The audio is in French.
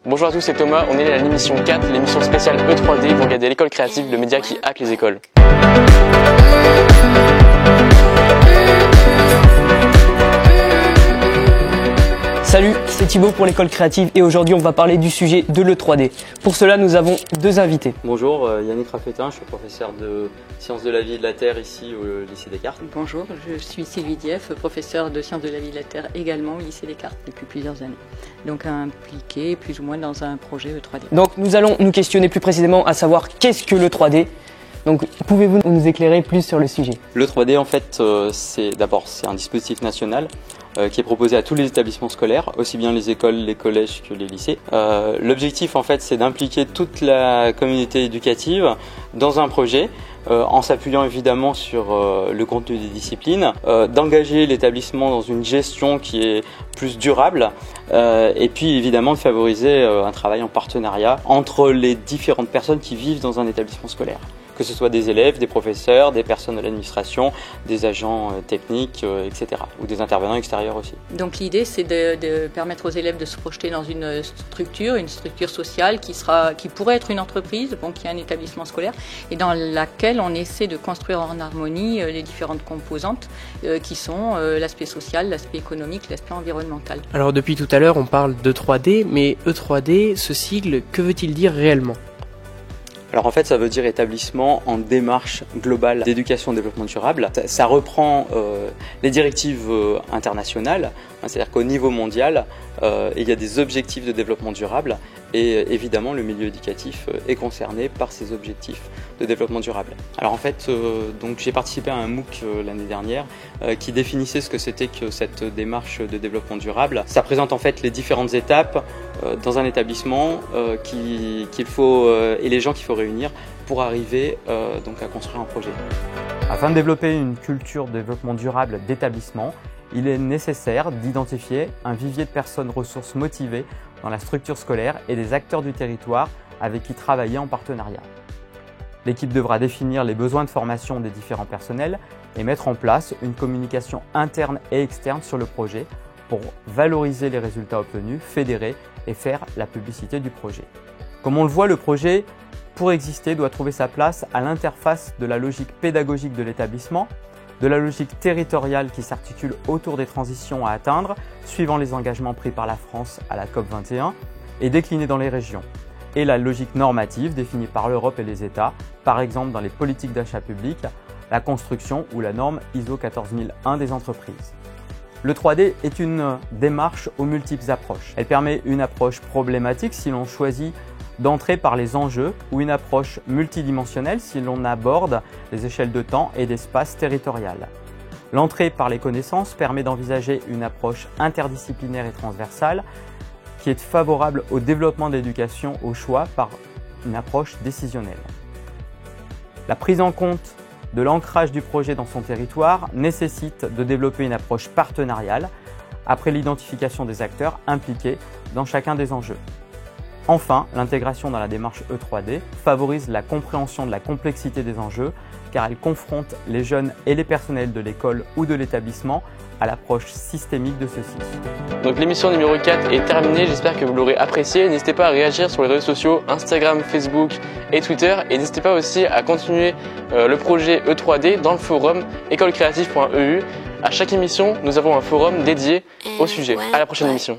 Bonjour à tous, c'est Thomas, on est à l'émission 4, l'émission spéciale E3D, vous regardez l'école créative, le média qui hack les écoles. Salut, c'est Thibaut pour l'école créative et aujourd'hui on va parler du sujet de l'E3D. Pour cela nous avons deux invités. Bonjour, Yannick Raffetin, je suis professeur de sciences de la vie et de la Terre ici au lycée Descartes. Bonjour, je suis Sylvie Dieff, professeure de sciences de la vie et de la Terre également au lycée Descartes depuis plusieurs années. Donc impliquée plus ou moins dans un projet E3D. Donc nous allons nous questionner plus précisément à savoir qu'est-ce que l'E3D. Donc pouvez-vous nous éclairer plus sur le sujet? Le 3D en fait c'est un dispositif national qui est proposé à tous les établissements scolaires, aussi bien les écoles, les collèges que les lycées. L'objectif en fait c'est d'impliquer toute la communauté éducative dans un projet en s'appuyant évidemment sur le contenu des disciplines, d'engager l'établissement dans une gestion qui est plus durable et puis évidemment de favoriser un travail en partenariat entre les différentes personnes qui vivent dans un établissement scolaire. Que ce soit des élèves, des professeurs, des personnes de l'administration, des agents techniques, etc. ou des intervenants extérieurs aussi. Donc l'idée c'est de permettre aux élèves de se projeter dans une structure sociale qui pourrait être une entreprise, qui est un établissement scolaire, et dans laquelle on essaie de construire en harmonie les différentes composantes qui sont l'aspect social, l'aspect économique, l'aspect environnemental. Alors depuis tout à l'heure on parle de 3D, mais E3D, ce sigle, que veut-il dire réellement ? Alors en fait ça veut dire établissement en démarche globale d'éducation et de développement durable. Ça reprend les directives internationales, c'est-à-dire qu'au niveau mondial il y a des objectifs de développement durable et évidemment le milieu éducatif est concerné par ces objectifs de développement durable. Alors en fait donc j'ai participé à un MOOC l'année dernière qui définissait ce que c'était que cette démarche de développement durable. Ça présente en fait les différentes étapes dans un établissement qu'il faut et les gens qu'il faut réunir pour arriver donc à construire un projet. Afin de développer une culture de développement durable d'établissement, il est nécessaire d'identifier un vivier de personnes ressources motivées dans la structure scolaire et des acteurs du territoire avec qui travailler en partenariat. L'équipe devra définir les besoins de formation des différents personnels et mettre en place une communication interne et externe sur le projet pour valoriser les résultats obtenus, fédérer et faire la publicité du projet. Comme on le voit, le projet, pour exister, doit trouver sa place à l'interface de la logique pédagogique de l'établissement, de la logique territoriale qui s'articule autour des transitions à atteindre, suivant les engagements pris par la France à la COP21 et déclinés dans les régions, et la logique normative définie par l'Europe et les États, par exemple dans les politiques d'achat public, la construction ou la norme ISO 14001 des entreprises. Le 3D est une démarche aux multiples approches. Elle permet une approche problématique si l'on choisit d'entrer par les enjeux ou une approche multidimensionnelle si l'on aborde les échelles de temps et d'espace territoriales. L'entrée par les connaissances permet d'envisager une approche interdisciplinaire et transversale qui est favorable au développement de l'éducation au choix par une approche décisionnelle. La prise en compte de l'ancrage du projet dans son territoire nécessite de développer une approche partenariale après l'identification des acteurs impliqués dans chacun des enjeux. Enfin, l'intégration dans la démarche E3D favorise la compréhension de la complexité des enjeux car elle confronte les jeunes et les personnels de l'école ou de l'établissement à l'approche systémique de ceux-ci. Donc l'émission numéro 4 est terminée, j'espère que vous l'aurez appréciée. N'hésitez pas à réagir sur les réseaux sociaux, Instagram, Facebook et Twitter. Et n'hésitez pas aussi à continuer le projet E3D dans le forum écolecreative.eu. À chaque émission, nous avons un forum dédié au sujet. À la prochaine émission.